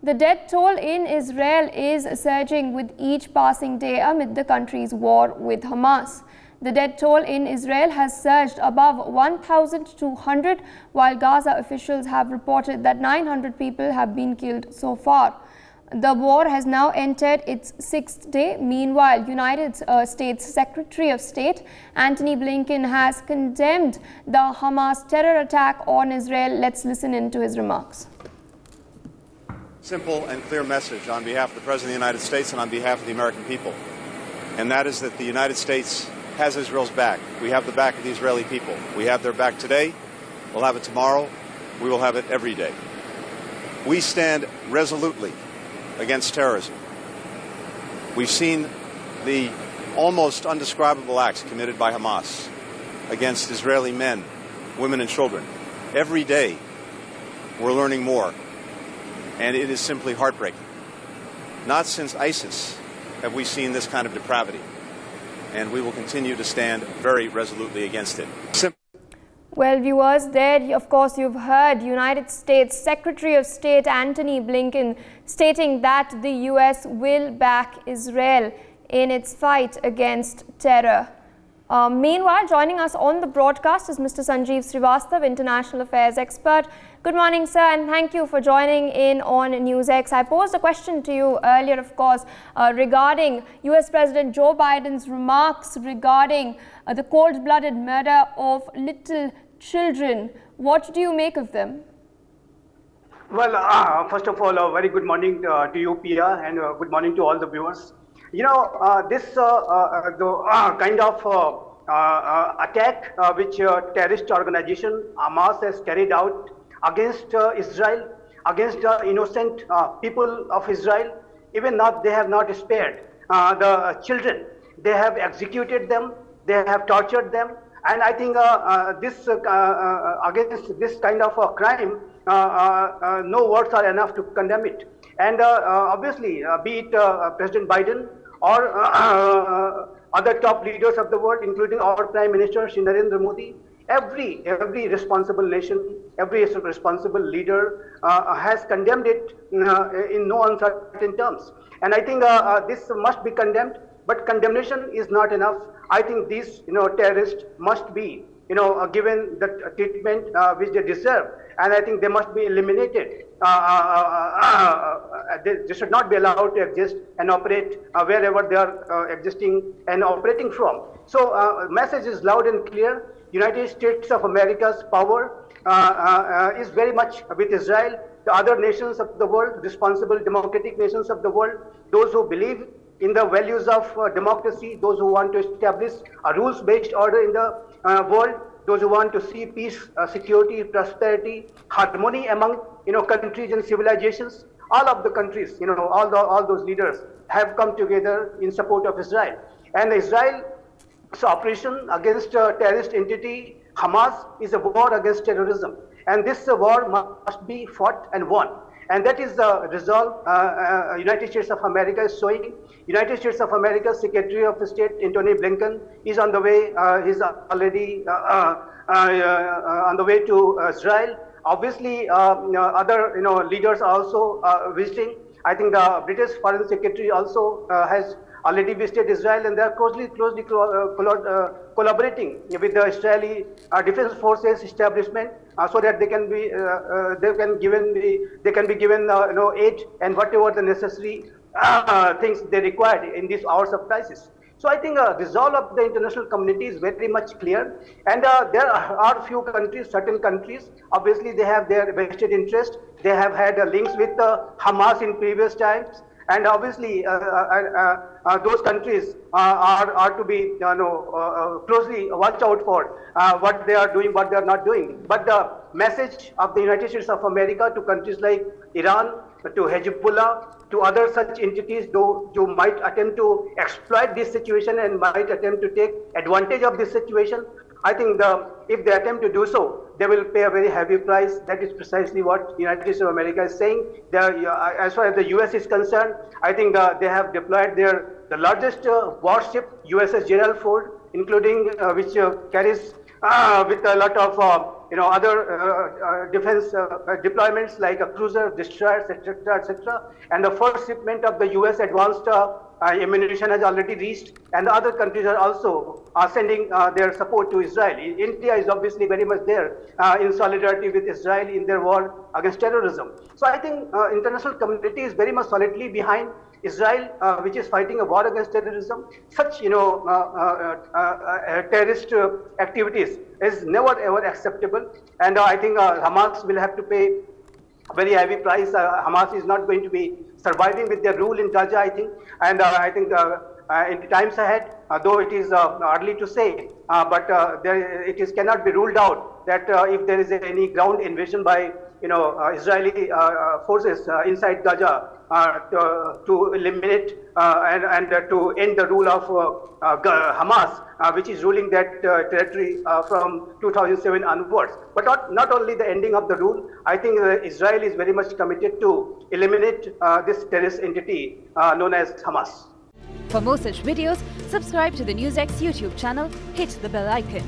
The death toll in Israel is surging with each passing day amid the country's war with Hamas. The death toll in Israel has surged above 1,200, while Gaza officials have reported that 900 people have been killed so far. The war has now entered its sixth day. Meanwhile, United States Secretary of State Antony Blinken has condemned the Hamas terror attack on Israel. Let's listen in to his remarks. Simple and clear message on behalf of the President of the United States and on behalf of the American people. And that is that the United States has Israel's back. We have the back of the Israeli people. We have their back today. We'll have it tomorrow. We will have it every day. We stand resolutely against terrorism. We've seen the almost undescribable acts committed by Hamas against Israeli men, women, and children. Every day, we're learning more. And it is simply heartbreaking. Not since ISIS have we seen this kind of depravity. And we will continue to stand very resolutely against it. Well, viewers, there, of course, you've heard United States Secretary of State Antony Blinken stating that the US will back Israel in its fight against terror. Meanwhile, joining us on the broadcast is Mr. Sanjeev Srivastava, International Affairs expert. Good morning, sir, and thank you for joining in on NewsX. I posed a question to you earlier, of course, regarding US President Joe Biden's remarks regarding the cold-blooded murder of little children. What do you make of them? Well, first of all, a very good morning to you, Pia, and good morning to all the viewers. You know, this kind of attack which terrorist organization Hamas has carried out against Israel, against the innocent people of Israel, even not, they have not spared the children. They have executed them, they have tortured them, and I think this against this kind of a crime, no words are enough to condemn it. And obviously, be it President Biden or other top leaders of the world, including our Prime Minister, Shri Narendra Modi, every responsible nation, every responsible leader has condemned it in no uncertain terms. And I think this must be condemned, but condemnation is not enough. I think these terrorists must be given the treatment which they deserve, and I think they must be eliminated. They should not be allowed to exist and operate wherever they are existing and operating from. So message is loud and clear. United States of America's power is very much with Israel. The other nations of the world, responsible democratic nations of the world, those who believe in the values of democracy, those who want to establish a rules-based order in the world, those who want to see peace, security, prosperity, harmony among countries and civilizations. All of the countries, all those leaders have come together in support of Israel. And Israel's operation against a terrorist entity, Hamas, is a war against terrorism. And this war must be fought and won. And that is the resolve United States of America is showing. United States of America Secretary of State Antony Blinken is on the way. He's already on the way to Israel. Obviously, other leaders are also visiting. I think the British Foreign Secretary also has already visited Israel, and they are closely collaborating with the Israeli Defense Forces establishment so that they can be given aid and whatever the necessary things they require in these hours of crisis. So I think resolve of the international community is very much clear, and there are few countries, certain countries, obviously they have their vested interest. They have had links with Hamas in previous times. And obviously, those countries are to be closely watched out for what they are doing, what they are not doing. But the message of the United States of America to countries like Iran, to Hezbollah, to other such entities, who might attempt to exploit this situation and might attempt to take advantage of this situation, I think if they attempt to do so, they will pay a very heavy price. That is precisely what the United States of America is saying. As far as the US is concerned, I think they have deployed the largest warship, USS Gerald Ford, including which carries with a lot of other defense deployments like a cruiser, destroyers, etc., etc. And the first shipment of the U.S. advanced ammunition has already reached, and the other countries are also sending their support to Israel. India is obviously very much there in solidarity with Israel in their war against terrorism. So I think international community is very much solidly behind Israel, which is fighting a war against terrorism. Such terrorist activities is never ever acceptable, and I think Hamas will have to pay a very heavy price. Hamas is not going to be surviving with their rule in Gaza, I think, and I think in the times ahead, though it is early to say, but cannot be ruled out that if there is any ground invasion by Israeli forces inside Gaza to eliminate and to end the rule of Hamas, which is ruling that territory from 2007 onwards. But not only the ending of the rule, I think Israel is very much committed to eliminate this terrorist entity known as Hamas. For more such videos, subscribe to the NewsX YouTube channel, hit the bell icon.